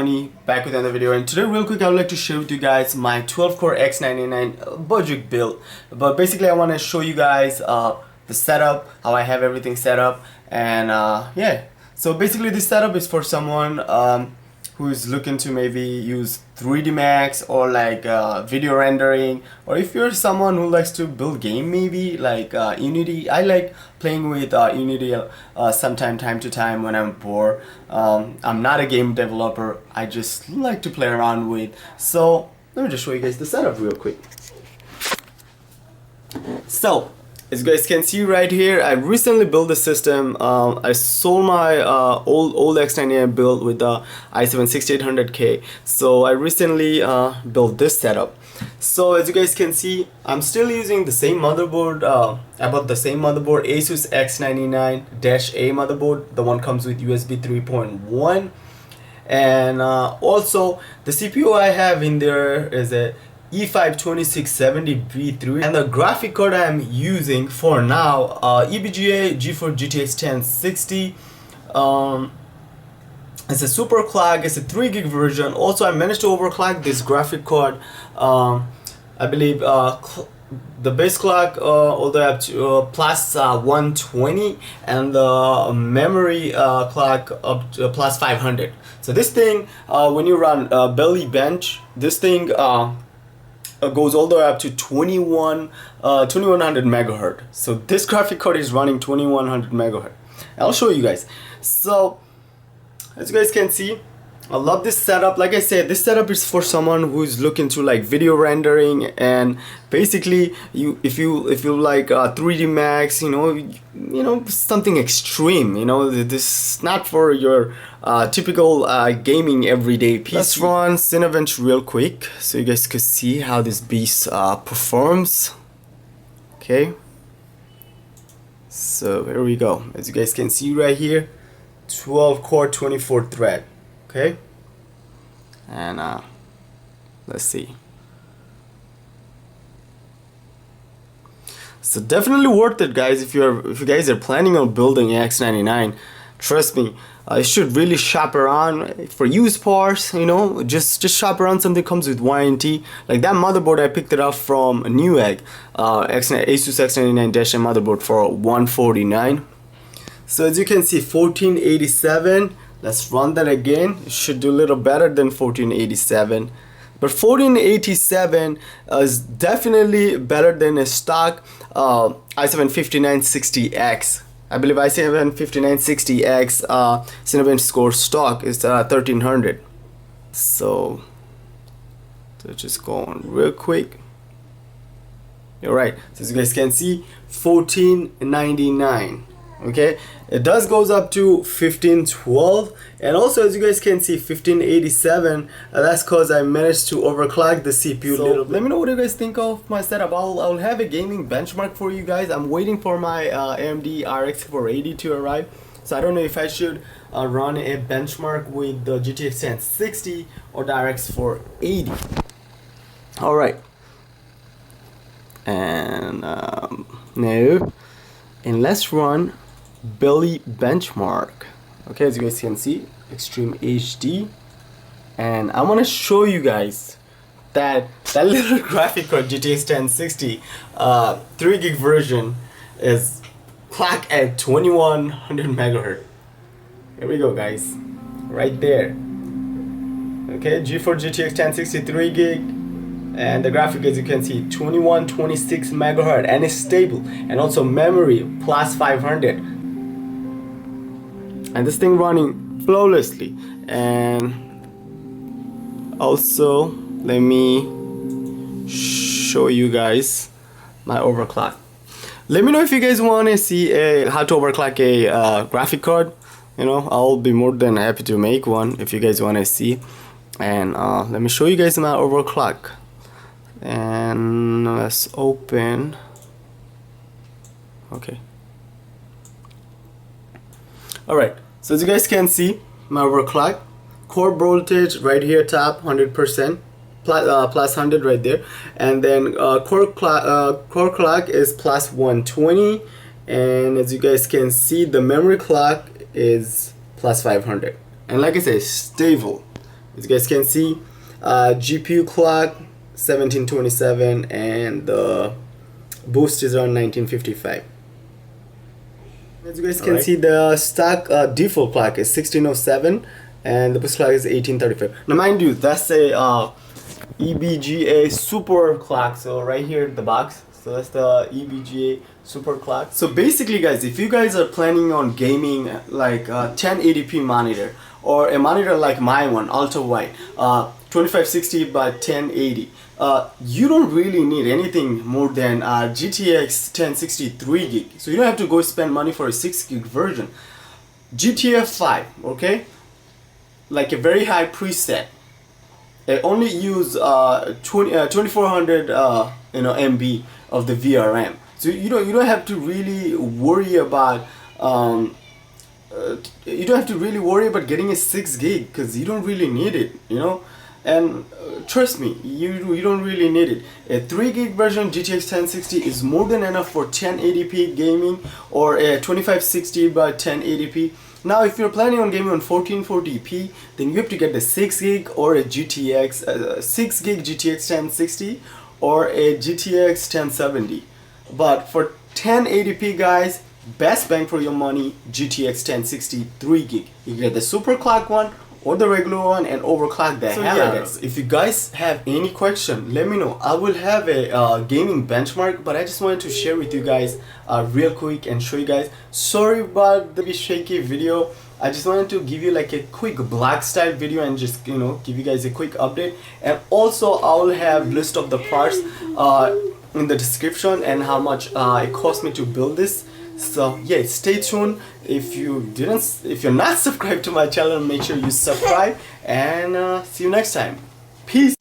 Johnny back with another video, and today real quick I would like to share with you guys my 12-core X99 budget build. But basically I want to show you guys the setup, how I have everything set up, and yeah. So basically this setup is for someone who is looking to maybe use 3D Max or like video rendering, or if you're someone who likes to build game, maybe like Unity. I like playing with Unity time to time when I'm bored. I'm not a game developer, I just like to play around with. So let me just show you guys the setup real quick. So as you guys can see right here, I recently built the system. I sold my old X99 build with the i7-6800K. So I recently built this setup. So as you guys can see, I'm still using the same motherboard. I bought the same motherboard, Asus X99-A motherboard. The one comes with USB 3.1. And also the CPU I have in there is a E5 2670B3, and the graphic card I'm using for now, EVGA GeForce GTX 1060. It's a super clock, it's a 3 gig version. Also I managed to overclock this graphic card. I believe the base clock all the way up to plus 120, and the memory clock up to plus 500. So this thing, when you run belly bench, this thing goes all the way up to 2100 megahertz. So this graphic card is running 2100 megahertz. I'll show you guys. So as you guys can see, I love this setup. Like I said, this setup is for someone who's looking to like video rendering, and basically if you like 3D Max, you know something extreme. This is not for your typical gaming everyday PC. Let's run Cinebench real quick so you guys could see how this beast performs. Okay, so here we go. As you guys can see right here, 12 core 24 thread. Okay, and let's see. So definitely worth it, guys. If you guys are planning on building an X99, trust me, you should really shop around for used parts. Just shop around. Something comes with warranty. Like that motherboard, I picked it up from Newegg, Asus X99-A motherboard for $149. So as you can see, 1487. Let's run that again. It should do a little better than 1487. But 1487 is definitely better than a stock i7-5960X. I believe i7-5960X Cinebench score stock is 1300. So let's just go on real quick. You're right. So as you guys can see, 1499. Okay, it does goes up to 1512, and also as you guys can see, 1587. That's cause I managed to overclock the CPU a little bit. Let me know what you guys think of my setup. I'll have a gaming benchmark for you guys. I'm waiting for my AMD RX 480 to arrive, so I don't know if I should run a benchmark with the GTX 1060 or the RX 480. All right, and no, and let's run belly benchmark. Okay, as you guys can see, extreme HD, and I want to show you guys that little graphic card GTX 1060 3 gig version is clocked at 2100 megahertz. Here we go, guys, right there. Okay, GeForce GTX 1060 3 gig, and the graphic, as you can see, 2126 megahertz, and it's stable, and also memory plus 500. And this thing running flawlessly. And also let me show you guys my overclock. Let me know if you guys want to see how to overclock a graphic card. I'll be more than happy to make one if you guys want to see. And let me show you guys my overclock. And let's open. Okay. Alright, so as you guys can see, my overclock, core voltage right here top 100%, plus 100 right there, and then core clock is plus 120, and as you guys can see, the memory clock is plus 500. And like I said, stable. As you guys can see, GPU clock 1727 and the boost is around 1955. As you guys can see, the stock default clock is 1607 and the boost clock is 1835. Now mind you, that's a EVGA super clock. So right here in the box, so that's the EVGA super clock. So basically guys, if you guys are planning on gaming like 1080p monitor or a monitor like my one, ultra wide, 2560 by 1080, you don't really need anything more than GTX 1060 3GB. So you don't have to go spend money for a 6GB version. GTA 5, okay, like a very high preset. They only use 2400 MB of the VRM, so you don't have to really worry about getting a 6GB because you don't really need it, and trust me, you don't really need it. A 3GB version GTX 1060 is more than enough for 1080p gaming or a 2560 by 1080p. Now if you're planning on gaming on 1440p, then you have to get the 6GB or a GTX 6GB GTX 1060 or a GTX 1070. But for 1080p guys, best bang for your money, GTX 1060 3GB. You get the super clock one or the regular one and overclock the hell out of it. If you guys have any question, let me know. I will have a gaming benchmark, but I just wanted to share with you guys real quick and show you guys. Sorry about the shaky video. I just wanted to give you like a quick black style video and just give you guys a quick update. And also I will have list of the parts in the description and how much it cost me to build this. So yeah, stay tuned. If you're not subscribed to my channel, make sure you subscribe and see you next time. Peace.